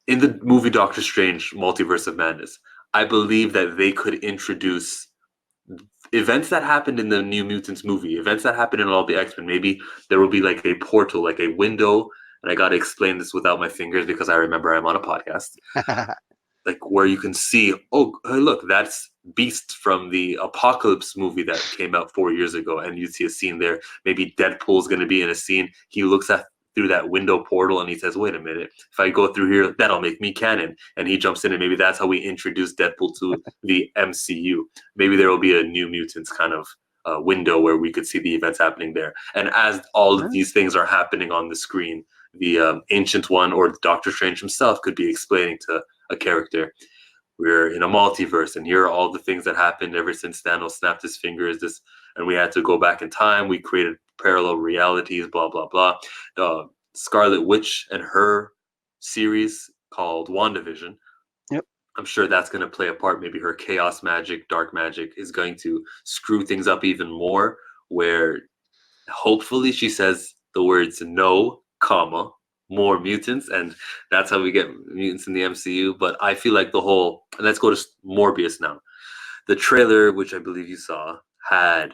in the movie Doctor Strange Multiverse of Madness, I believe that they could introduce events that happened in the New Mutants movie, events that happened in all the X-Men. Maybe there will be like a portal, like a window, and I got to explain this without my fingers because I remember I'm on a podcast, like where you can see, oh, hey, look, that's Beast from the Apocalypse movie that came out 4 years ago, and you see a scene there. Maybe Deadpool's going to be in a scene. He looks at through that window portal and he says, "Wait a minute, if I go through here, that'll make me canon." And he jumps in, and maybe that's how we introduce Deadpool to the MCU. Maybe there will be a New Mutants kind of window where we could see the events happening there. And as all of these things are happening on the screen, the Ancient One or Doctor Strange himself could be explaining to a character, we're in a multiverse, and here are all the things that happened ever since Thanos snapped his fingers. This, and we had to go back in time. We created parallel realities. Blah blah blah. Scarlet Witch and her series called WandaVision. Yep. I'm sure that's going to play a part. Maybe her chaos magic, dark magic is going to screw things up even more. Where hopefully she says the words no, comma, more mutants, and that's how we get mutants in the MCU. But I feel like the whole, and let's go to Morbius now. The trailer, which I believe you saw, had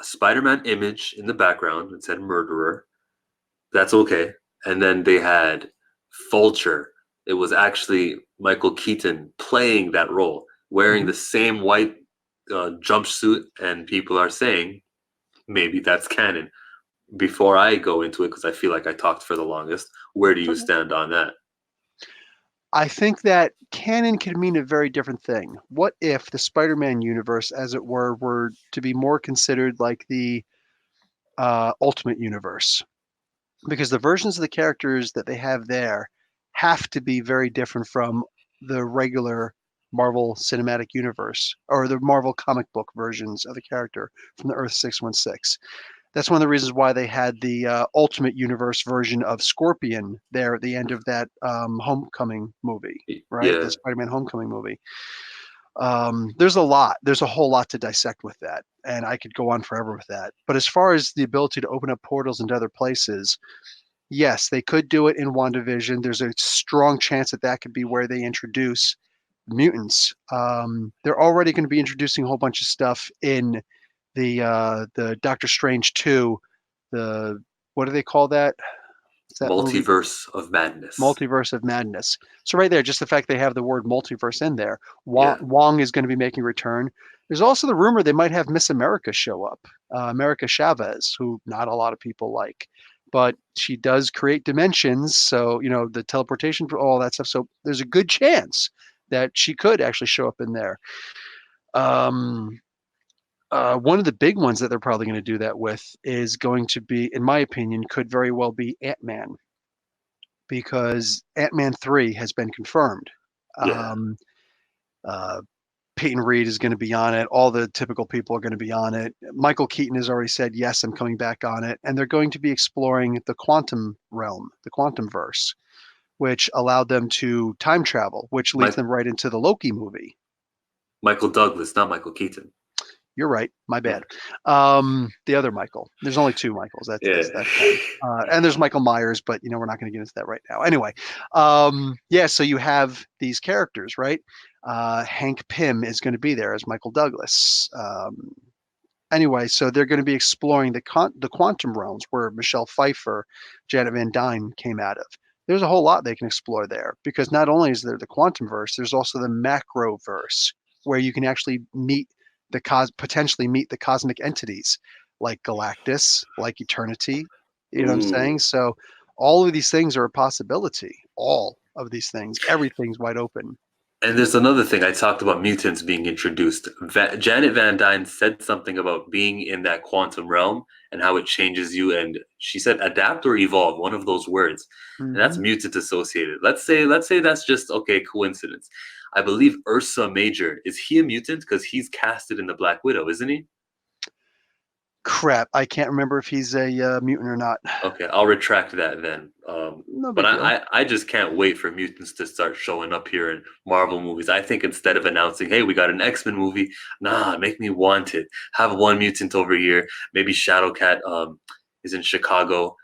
a Spider-Man image in the background and said murderer. That's okay. And then they had Vulture. It was actually Michael Keaton playing that role, wearing the same white jumpsuit, and people are saying maybe that's canon. Before I go into it, because I feel like I talked for the longest, where do you stand on that? I think that canon can mean a very different thing. What if the Spider-Man universe, as it were to be more considered like the Ultimate Universe? Because the versions of the characters that they have there have to be very different from the regular Marvel Cinematic Universe or the Marvel comic book versions of the character from the Earth 616. That's one of the reasons why they had the Ultimate Universe version of Scorpion there at the end of that Homecoming movie, right? Yeah. The Spider-Man Homecoming movie. There's a whole lot to dissect with that, and I could go on forever with that. But as far as the ability to open up portals into other places, yes, they could do it in WandaVision. There's a strong chance that that could be where they introduce mutants. They're already going to be introducing a whole bunch of stuff in the Doctor Strange 2. The what do they call that? What's that movie? Multiverse of Madness. Multiverse of Madness. So right there, just the fact they have the word multiverse in there. Yeah. Wong is going to be making a return. There's also the rumor they might have Miss America show up, America Chavez, who not a lot of people like, but she does create dimensions. So, you know, the teleportation, all that stuff. So there's a good chance that she could actually show up in there. One of the big ones that they're probably going to do that with is going to be, in my opinion, could very well be Ant-Man, because Ant-Man 3 has been confirmed. Yeah. Peyton Reed is going to be on it. All the typical people are going to be on it. Michael Keaton has already said, yes, I'm coming back on it. And they're going to be exploring the quantum realm, the quantum verse, which allowed them to time travel, which leads them right into the Loki movie. Michael Douglas, not Michael Keaton. You're right. My bad. The other Michael. There's only two Michaels. That's and there's Michael Myers, but you know we're not going to get into that right now. Anyway, so you have these characters, right? Hank Pym is going to be there as Michael Douglas. Anyway, so they're going to be exploring the quantum realms where Michelle Pfeiffer, Janet Van Dyne came out of. There's a whole lot they can explore there, because not only is there the quantum verse, there's also the macro verse where you can actually potentially meet the cosmic entities like Galactus, like Eternity. You know what I'm saying? So all of these things are a possibility. All of these things, everything's wide open. And there's another thing. I talked about mutants being introduced. Janet Van Dyne said something about being in that quantum realm and how it changes you. And she said adapt or evolve, one of those words. And that's mutant associated. Let's say that's just, okay, coincidence. I believe Ursa Major, is he a mutant? Because he's casted in the Black Widow, isn't he? Crap, I can't remember if he's a mutant or not. Okay, I'll retract that then. No but big deal. I just can't wait for mutants to start showing up here in Marvel movies. I think instead of announcing, hey, we got an X-Men movie, make me want it. Have one mutant over here. Maybe Shadowcat is in Chicago.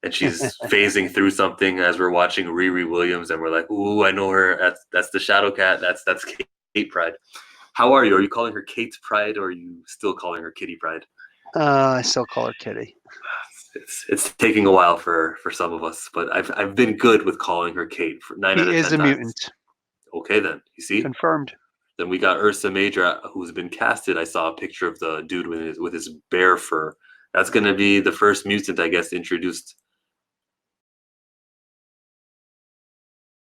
and she's phasing through something as we're watching Riri Williams, and we're like, "Ooh, I know her. That's the Shadow Cat. That's Kate Pride." How are you? Are you calling her Kate Pride, or are you still calling her Kitty Pride? I still call her Kitty. It's taking a while for some of us, but I've been good with calling her Kate for 9 out He of is 10 a times. mutant. Okay, then you see. Confirmed. Then we got Ursa Major, who's been casted. I saw a picture of the dude with his bear fur. That's gonna be the first mutant, I guess, introduced